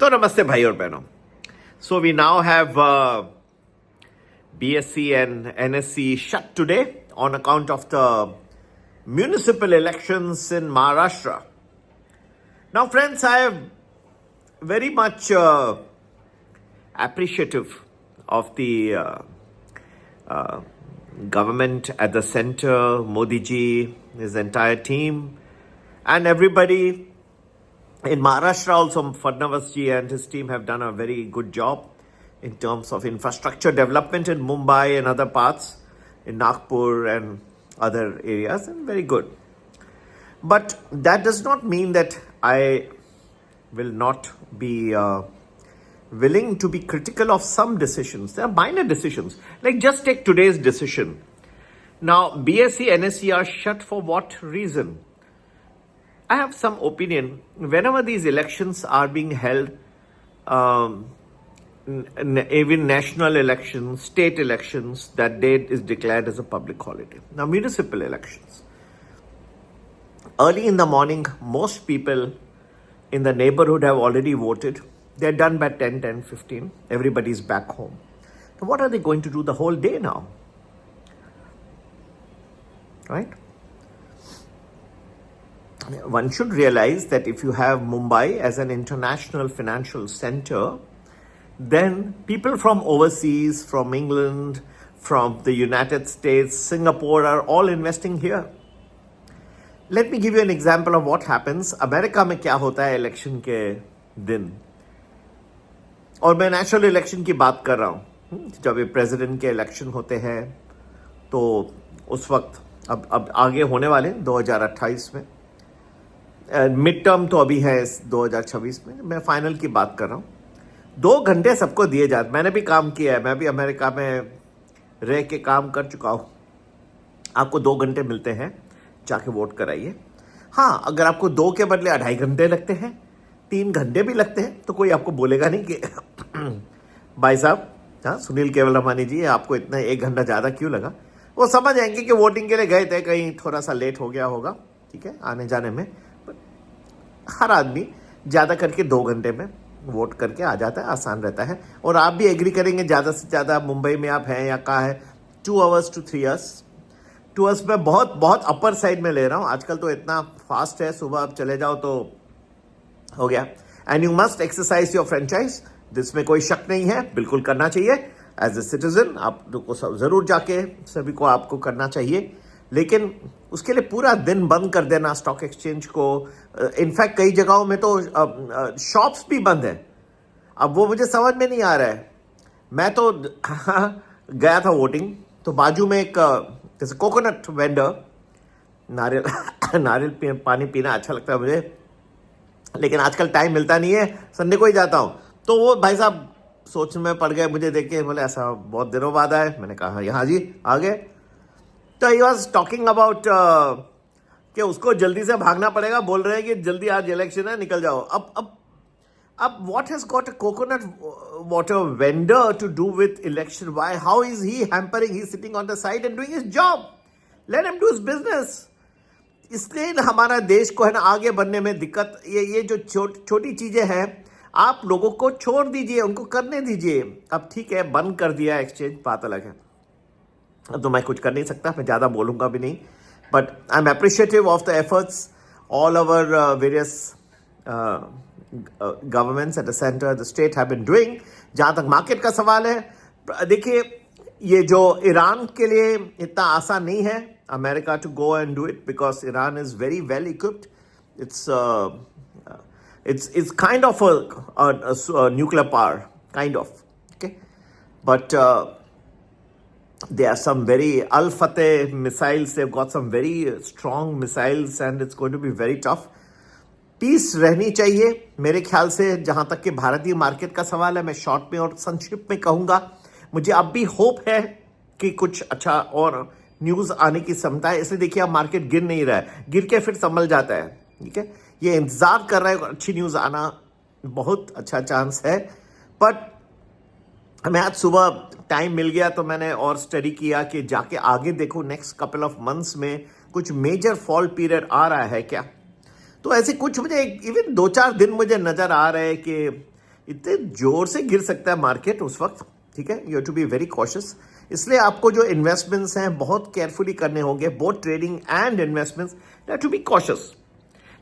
तो नमस्ते भाई और बहनों. So we now have BSc and NSC shut today on account of the municipal elections in Maharashtra. Now friends, I am very much appreciative of the government at the center, Modi ji, his entire team, and everybody in Maharashtra also. Fadnavis ji and his team have done a very good job in terms of infrastructure development in Mumbai and other parts, in Nagpur and other areas, and very good. But that does not mean that I will not be willing to be critical of some decisions. There are minor decisions. Like just take today's decision. Now, BSc, NSC are shut for what reason? I have some opinion. Whenever these elections are being held, even national elections, state elections, that date is declared as a public holiday. Now, municipal elections. Early in the morning, most people in the neighborhood have already voted. They're done by 10:15. Everybody's back home. So what are they going to do the whole day now? Right? One should realize that if you have Mumbai as an international financial center, then people from overseas, from England, from the United States, Singapore are all investing here. Let me give you an example of what happens. America में क्या होता है election के दिन, और मैं national election की बात कर रहा हूँ. जब ये प्रेसिडेंट के इलेक्शन होते हैं तो उस वक्त अब आगे होने वाले 2028 में, मिड टर्म तो अभी है 2026 में, मैं फाइनल की बात कर रहा हूँ. 2 घंटे सबको दिए जाते. मैंने भी काम किया है, मैं भी अमेरिका में रह के काम कर चुका हूँ. आपको 2 घंटे मिलते हैं, जाके वोट कराइए. हाँ, अगर आपको 2 के बदले 2.5 घंटे लगते हैं, 3 घंटे भी लगते हैं, तो कोई आपको बोलेगा नहीं कि भाई साहब, हाँ सुनील केवलरामानी जी, आपको इतना 1 घंटा ज़्यादा क्यों लगा. वो समझ आएंगे कि वोटिंग के लिए गए थे, कहीं थोड़ा सा लेट हो गया होगा, ठीक है, आने जाने में. हर आदमी ज़्यादा करके 2 घंटे में वोट करके आ जाता है, आसान रहता है. और आप भी एग्री करेंगे, ज़्यादा से ज़्यादा मुंबई में आप हैं या कहाँ है, 2 hours to 3 hours. 2 hours में बहुत अपर साइड में ले रहा हूँ. आजकल तो इतना फास्ट है, सुबह आप चले जाओ तो हो गया. And you must exercise your franchise, जिसमें कोई शक नहीं है, बिल्कुल करना चाहिए. एज ए सिटीजन आपको ज़रूर जाके सभी को आपको करना चाहिए, लेकिन उसके लिए पूरा दिन बंद कर देना स्टॉक एक्सचेंज को. इनफैक्ट कई जगहों में तो शॉप्स भी बंद है. अब वो मुझे समझ में नहीं आ रहा है. मैं तो गया था वोटिंग, तो बाजू में एक जैसे कोकोनट वेंडर, नारियल पानी पीना अच्छा लगता है मुझे, लेकिन आजकल टाइम मिलता नहीं है, संडे को ही जाता हूँ. तो वो भाई साहब सोच में पड़ गए, मुझे देख के बोले ऐसा बहुत दिनों बाद आए. मैंने कहा यहाँ जी आ गए. तो ही वॉज टॉकिंग अबाउट कि उसको जल्दी से भागना पड़ेगा, बोल रहे हैं कि जल्दी आज इलेक्शन है, निकल जाओ. अब what has got a coconut water vendor to do with election? Why, how is he hampering? He sitting on the side and doing his job. Let him do his business. इसलिए हमारा देश को है ना आगे बढ़ने में दिक्कत. ये जो छोटी चीजें हैं, आप लोगों को छोड़ दीजिए, उनको करने दीजिए. अब ठीक है, बंद कर दिया एक्सचेंज, बात अलग है. अब तो मैं कुछ कर नहीं सकता, मैं ज़्यादा बोलूँगा भी नहीं. But I am appreciative of the efforts all over various governments at the centre, the state have been doing. जहाँ तक मार्केट का सवाल है, देखिए ये जो ईरान के लिए इतना आसान नहीं है America to go and do it, because Iran is very well equipped. It's kind of a nuclear power, kind of, okay? But there are some very Al-Fateh missiles. They've got some very strong missiles and it's going to be very tough. Peace रहनी चाहिए मेरे ख्याल से. जहाँ तक कि भारतीय market का सवाल है, मैं शॉर्ट में और संक्षिप्त में कहूँगा, मुझे अब भी होप है कि कुछ अच्छा और न्यूज़ आने की क्षमता है. इसलिए देखिए, अब मार्केट गिर नहीं रहा है, गिर के फिर संभल जाता है, ठीक है. ये इंतजार कर रहा है अच्छी न्यूज़ आना, बहुत अच्छा चांस है. बट हमें आज सुबह टाइम मिल गया तो मैंने और स्टडी किया कि जाके आगे देखो नेक्स्ट कपल ऑफ मंथ्स में कुछ मेजर फॉल पीरियड आ रहा है क्या. तो ऐसे कुछ मुझे इवन 2-4 दिन मुझे नज़र आ रहे हैं कि इतने जोर से गिर सकता है मार्केट उस वक्त, ठीक है। You have to be very cautious. इसलिए आपको जो इन्वेस्टमेंट्स हैं बहुत केयरफुली करने होंगे, both trading and investments, have to be cautious.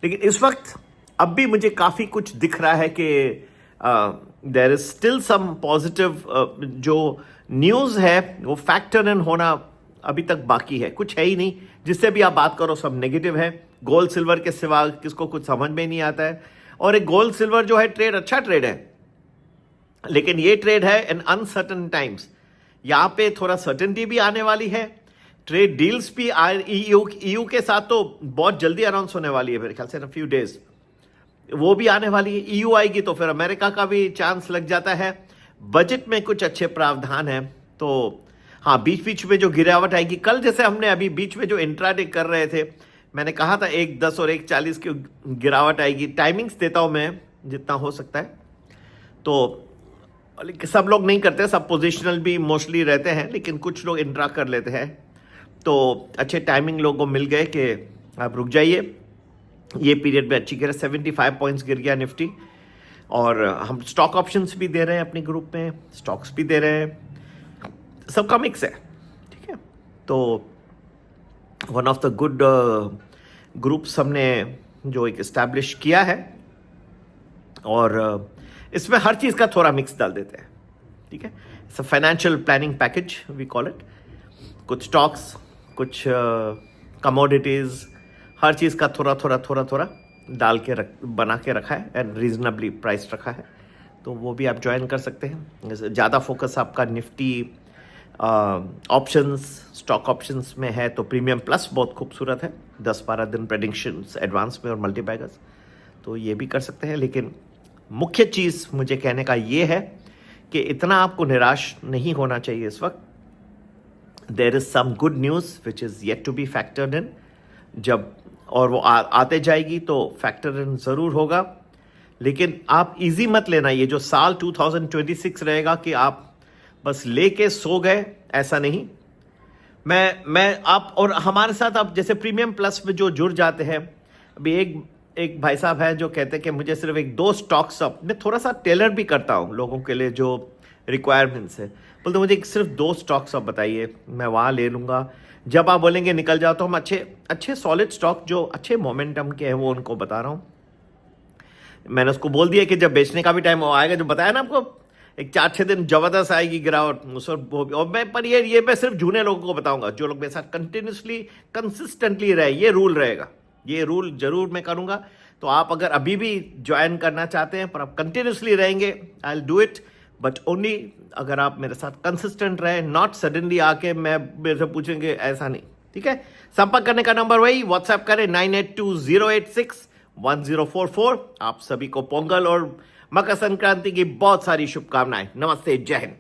लेकिन इस वक्त अब भी मुझे काफ़ी कुछ दिख रहा है कि there is still some positive, जो न्यूज़ है वो फैक्टर इन होना अभी तक बाकी है। कुछ है ही नहीं, जिससे भी आप बात करो सब नेगेटिव है। गोल्ड सिल्वर के सिवा किसको कुछ समझ में नहीं आता है। और एक गोल्ड सिल्वर जो है ट्रेड अच्छा ट्रेड है, लेकिन ये ट्रेड है इन अनसर्टन टाइम्स। यहाँ पे थोड़ा सर्टेनिटी भी आने वाली है। ट्रेड डील्स भी ईयू के साथ तो बहुत जल्दी अनाउंस होने वाली है, मेरे ख्याल से इन फ्यू डेज वो भी आने वाली है। ईयू आएगी तो फिर अमेरिका का भी चांस लग जाता है। बजट में कुछ अच्छे प्रावधान है, तो हाँ बीच बीच में जो गिरावट आएगी, कल जैसे हमने अभी बीच में जो इंट्राडे कर रहे थे, मैंने कहा था 1.10 और 1.40 की गिरावट आएगी। टाइमिंग्स देता हूं मैं जितना हो सकता है, तो सब लोग नहीं करते, सब पोजिशनल भी मोस्टली रहते हैं, लेकिन कुछ लोग इंट्रा कर लेते हैं। तो अच्छे टाइमिंग लोगों को मिल गए कि आप रुक जाइए। ये पीरियड में अच्छी गिरा, 75 पॉइंट्स गिर गया निफ्टी। और हम स्टॉक ऑप्शंस भी दे रहे हैं अपने ग्रुप में, स्टॉक्स भी दे रहे हैं, सबका मिक्स है, ठीक है। तो one of the good groups हमने जो एक इस्टेब्लिश किया है, और इसमें हर चीज़ का थोड़ा मिक्स डाल देते हैं, ठीक है। It's a financial planning package we call it. कुछ स्टॉक्स, कुछ कमोडिटीज़, हर चीज़ का थोड़ा थोड़ा थोड़ा थोड़ा डाल के बना के रखा है एंड रीजनेबली प्राइस रखा है। तो वो भी आप ज्वाइन कर सकते हैं। ज़्यादा फोकस आपका निफ्टी ऑप्शंस, स्टॉक ऑप्शंस में है, तो प्रीमियम प्लस बहुत खूबसूरत है, 10-12 दिन प्रेडिक्शंस एडवांस में और मल्टीबैगर्स, तो ये भी कर सकते हैं। लेकिन मुख्य चीज़ मुझे कहने का ये है कि इतना आपको निराश नहीं होना चाहिए इस वक्त। There is some good news which is yet to be factored in. जब और वो आते जाएगी तो फैक्टर इन ज़रूर होगा। लेकिन आप इजी मत लेना, ये जो साल 2026 रहेगा कि आप बस लेके सो गए, ऐसा नहीं। मैं आप और हमारे साथ आप जैसे प्रीमियम प्लस में जो जुड़ जाते हैं, अभी एक भाई साहब है जो कहते हैं कि मुझे सिर्फ 1-2 स्टॉक्स अप, मैं थोड़ा सा टेलर भी करता हूँ लोगों के लिए जो रिक्वायरमेंट्स है, बोलते मुझे सिर्फ 2 स्टॉक्स अप बताइए, मैं वहाँ ले लूँगा। जब आप बोलेंगे निकल जाओ, तो हम अच्छे सॉलिड स्टॉक जो अच्छे मोमेंटम के हैं वो उनको बता रहा हूँ। मैंने उसको बोल दिया कि जब बेचने का भी टाइम आएगा, जो बताया ना आपको, एक 4-6 दिन जबरदस्त आएगी गिरावट, और मैं पर ये मैं सिर्फ झूने लोगों को बताऊंगा, जो लोग मेरे साथ कंटिन्यूसली कंसिस्टेंटली रहे। ये रूल रहेगा, ये रूल जरूर मैं करूंगा। तो आप अगर अभी भी ज्वाइन करना चाहते हैं पर आप कंटिन्यूसली रहेंगे, I will do it, but only अगर आप मेरे साथ कंसिस्टेंट रहे, नॉट सडनली आके मेरे से पूछेंगे, ऐसा नहीं, ठीक है। संपर्क करने का नंबर वही, व्हाट्सएप करें 9820861044। आप सभी को पोंगल और मकर संक्रांति की बहुत सारी शुभकामनाएं। नमस्ते, जय हिंद।